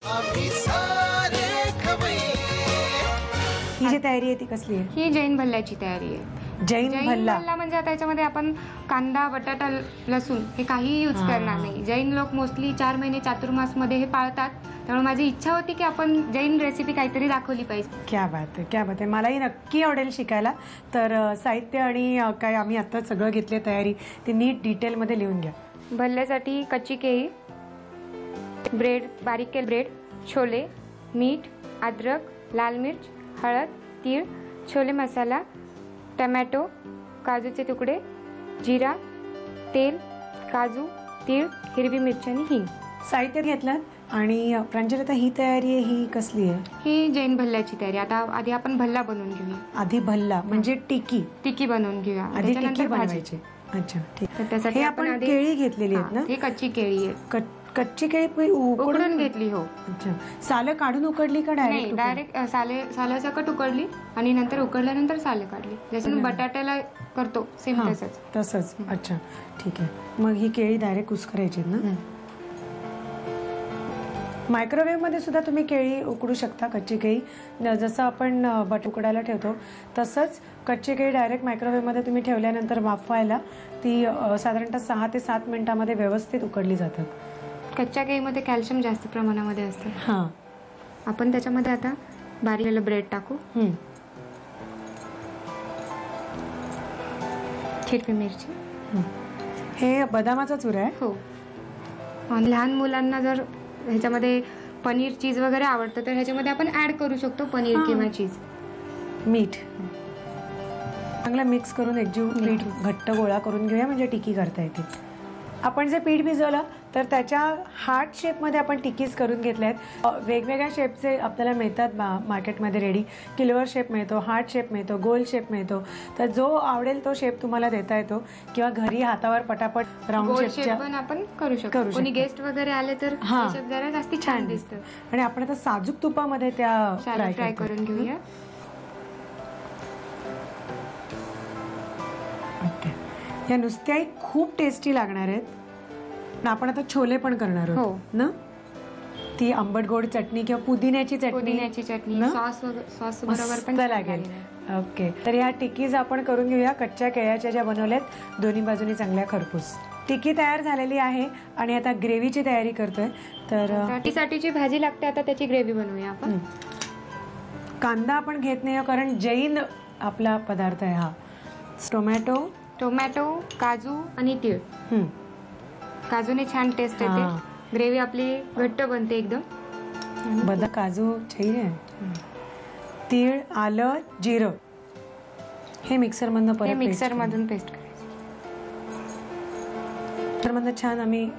ही जी तयारी आहे ती कसली आहे? ही जैन भल्ल्याची तयारी आहे. जैन भल्ला म्हणजे आता याच्यामध्ये आपण कांदा, बटाटा, लसूण हे काहीही यूज करणार नाही. जैन लोक मोस्टली 4 महिने चातुर्मास मध्ये हे पाळतात. त्यामुळे माझी इच्छा होती की आपण जैन रेसिपी काहीतरी दाखवली पाहिजे. क्या बात आहे, क्या बात आहे. मलाही नक्की आवडेल शिकायला. तर साहित्य आणि काय आम्ही आता सगळं घेतले तयारी ती नीट डिटेलमध्ये लिहून घ्या. भल्ल्यासाठी कच्ची केळी, ब्रेड, बारीक केलेले ब्रेड, छोले, मीठ, अद्रक, लाल मिर्च, हळद, तीळ, छोले मसाला, टमॅटो, काजूचे तुकडे, जिरा, तेल, काजू, तीळ, हिरवी मिरची आणि हिंग. साहित्य घेतलं. आणि प्रांजलता ही तयारी आहे ही कसली आहे? ही जैन भल्ल्याची तयारी. आता आधी आपण भल्ला बनवून घेऊया. आधी भल्ला म्हणजे टिकी बनवून घेऊया. आधी टिकी बनवायची. अच्छा ठीक. तर त्यासाठी हे आपण केळी घेतलेली आहेत ना? ही कच्ची केळी आहे. कच्ची केळी उकडून घेतली. हो. अच्छा. सालं काढून उकडली का डायरेक्ट? डायरेक्ट सालासकट उकडली आणि नंतर उकडल्यानंतर सालं काढली. जसं बटाट्याला करतो सेम तसंच. अच्छा ठीक आहे. मग ही केळी डायरेक्ट कुस्करायची ना? मायक्रोवेव्ह मध्ये सुद्धा तुम्ही केळी उकडू शकता. कच्ची केळी जसं आपण उकडायला ठेवतो तसंच कच्ची केळी डायरेक्ट मायक्रोवेव्ह मध्ये तुम्ही ठेवल्यानंतर वाफवायला ती साधारणतः 6 ते 7 मिनिटांमध्ये व्यवस्थित उकडली जातात. कच्च्या केळीमध्ये कॅल्शियम जास्त प्रमाणामध्ये असतं. हां. आपण त्याच्यामध्ये आता बारीक ब्रेड टाकू. हिरवी मिरची. हे बदामाचा चुरा आहे. हो. लहान मुलांना जर ह्याच्यामध्ये पनीर, चीज वगैरे आवडतं तर ह्याच्यामध्ये आपण ऍड करू शकतो पनीर किंवा चीज. मीठ चांगला मिक्स करून एकजीव पीठ घट्ट गोळा करून घेऊया म्हणजे टिकी करता येते. आपण जे पीठ भिजवलं तर त्याच्या हार्ट शेपमध्ये आपण टिकीज करून घेतल्या आहेत. वेगवेगळ्या शेपचे आपल्याला मिळतात मार्केटमध्ये रेडी. किलोवर शेप मिळतो, हार्ट शेप मिळतो, गोल शेप मिळतो. तर जो आवडेल तो शेप तुम्हाला देता येतो किंवा घरी हातावर पटापट राऊंड शेपच्या पण आपण करू शकतो. कोणी गेस्ट वगैरे आले तर शेप जरा जास्त छान दिसतं. आणि आपण आता साजूक तुपामध्ये त्या फ्राय करून घेऊया. या नुसत्याही खूप टेस्टी लागणार आहेत. आपण आता छोले पण करणार आहोत ना? ती आंबट गोड चटणी किंवा पुदिन्याची चटणी सॉस बरोबर पण लागेल. ओके. तर ह्या टिकीज आपण करून घेऊया. कच्च्या केळ्याच्या ज्या बनवल्यात दोन्ही बाजूनी चांगल्या खरपूस. टिकी तयार झालेली आहे आणि आता ग्रेव्हीची तयारी करतोय. तर टिकीसाठीची भाजी लागते. आता त्याची ग्रेव्ही बनवूया आपण. कांदा आपण घेत नाही कारण जैन आपला पदार्थ आहे हा. टोमॅटो, काजू आणि तीळ. काजूने छान टेस्ट येते. ग्रेव्ही आपली घट्ट बनते एकदम. बदाम, काजू छान आहे. तीळ, आलं, जिरं हे मिक्सर मधून पेस्ट करायचं. तर मधून छान आम्ही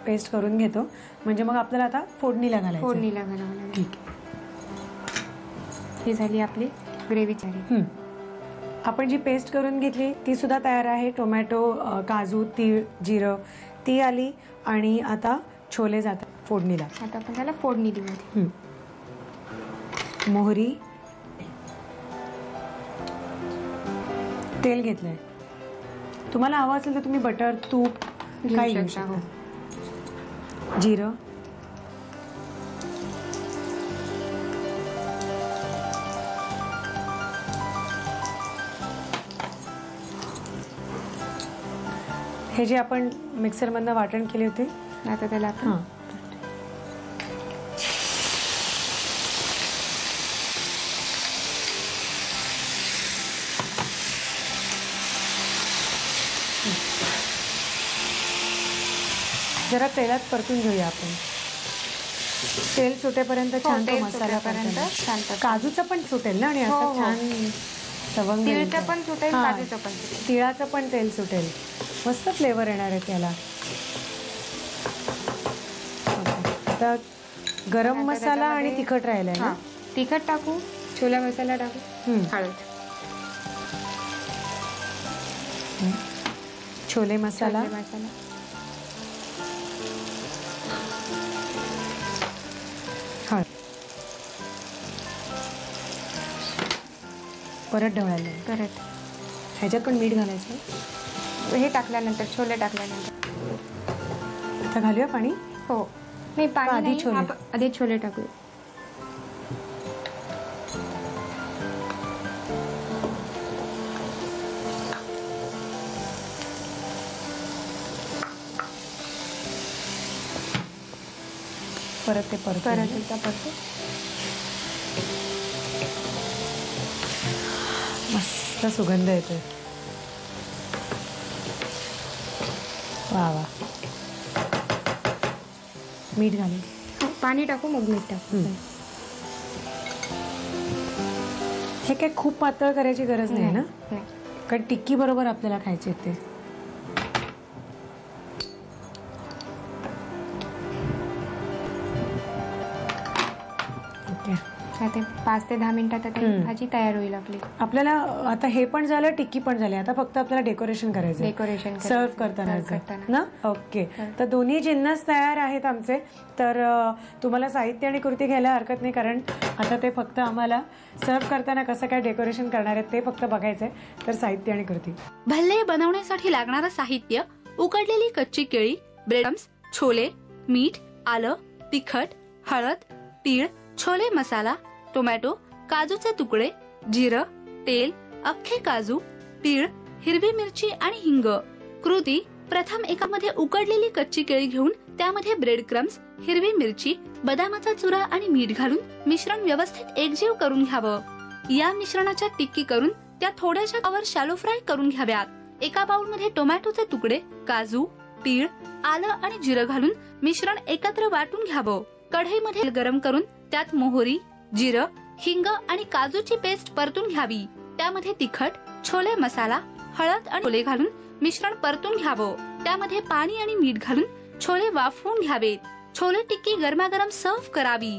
पेस्ट करून घेतो म्हणजे मग आपल्याला आता फोडणीला घालायचं. ठीक आहे. ही झाली आपली ग्रेव्ही तयारी. आपण जी पेस्ट करून घेतली ती सुद्धा तयार आहे. टोमॅटो, काजू, तीळ, जिरं ती आली आणि आता छोले जातात फोडणीला. आता आपण त्याला फोडणी देऊ. मोहरी, तेल घेतलंय. तुम्हाला हवं असेल तर तुम्ही बटर, तूप काही घेऊ शकता. जिरं, हे जे आपण मिक्सर मधनं वाटण केले होते आता त्याला आपण जरा तेलात परतून घेऊया. आपण तेल सुटेपर्यंत छान तो मसाला छान. काजूचं पण सुटेल ना आणि असं छान तवंग. तिळाचं पण सुटेल, काजूचं पण सुटेल. तिळाचं पण तेल सुटेल. मस्त फ्लेवर येणार आहे त्याला. आता गरम मसाला आणि तिखट राहिलाय ना? तिखट टाकू, छोला मसाला टाकू, हळद, छोले मसाला, हळद, परत ढवळायला. परत ह्याच्यात पण मीठ घालायचं. हे टाकल्यानंतर, छोले टाकल्यानंतर आता घालूया पाणी. हो. नाही पाणी आधी नाही, छोले? आधी छोले टाकूया. परत परत एकदा परत. मस्त सुगंध येतोय. वा वा. मीठ घालून पाणी टाकू मग मीठ टाकू. हे काय खूप पातळ करायची गरज नाही ना, नाही. कारण टिक्की बरोबर आपल्याला खायचे ते. ओके. आता 5 ते 10 मिनिटात आता ही भाजी तयार होईल आपली. आपल्याला आता हे पण झालं, टिक्की पण झाली. आता फक्त आपल्याला डेकोरेशन करायचं, डेकोरेशन सर्व करताना ना. ओके. तर दोन्ही जिन्नस तयार आहेत आमचे. तर तुम्हाला साहित्य आणि कृती घ्यायला हरकत नाही, कारण आता ते फक्त आम्हाला सर्व करताना कसं काय डेकोरेशन करणार आहेत ते फक्त बघायचंय. तर साहित्य आणि कृती. भल्ले बनवण्यासाठी लागणारं साहित्य: उकडलेली कच्ची केळी, ब्रेड क्रम्स, छोले, मीठ, आलं, तिखट, हळद, तीळ, छोले मसाला, टोमॅटो, काजूचे तुकडे, जिरं, तेल, अख्खे काजू, तीळ, हिरवी मिरची आणि हिंग. कृती: प्रथम एकामध्ये उकडलेली कच्ची केळी घेऊन त्यामध्ये ब्रेड क्रम्स, हिरवी मिरची, बदामाचा चुरा आणि मीठ घालून मिश्रण व्यवस्थित एकजीव करून घ्यावं. या मिश्रणाच्या टिक्की करून त्या थोड्याशा तव्यावर शॅलो फ्राय करून घ्याव्यात. एका बाउलमध्ये टोमॅटोचे तुकडे, काजू, तीळ, आलं आणि जिरं घालून मिश्रण एकत्र वाटून घ्यावं. कढईमध्ये गरम करून त्यात मोहरी, जिरं, हिंग आणि काजूची पेस्ट परतून घ्यावी. त्यामध्ये तिखट, छोले मसाला, हळद आणि छोले घालून मिश्रण परतून घ्यावं. त्यामध्ये पाणी आणि मीठ घालून छोले वाफवून घ्यावेत. छोले टिक्की गरमागरम सर्व्ह करावी.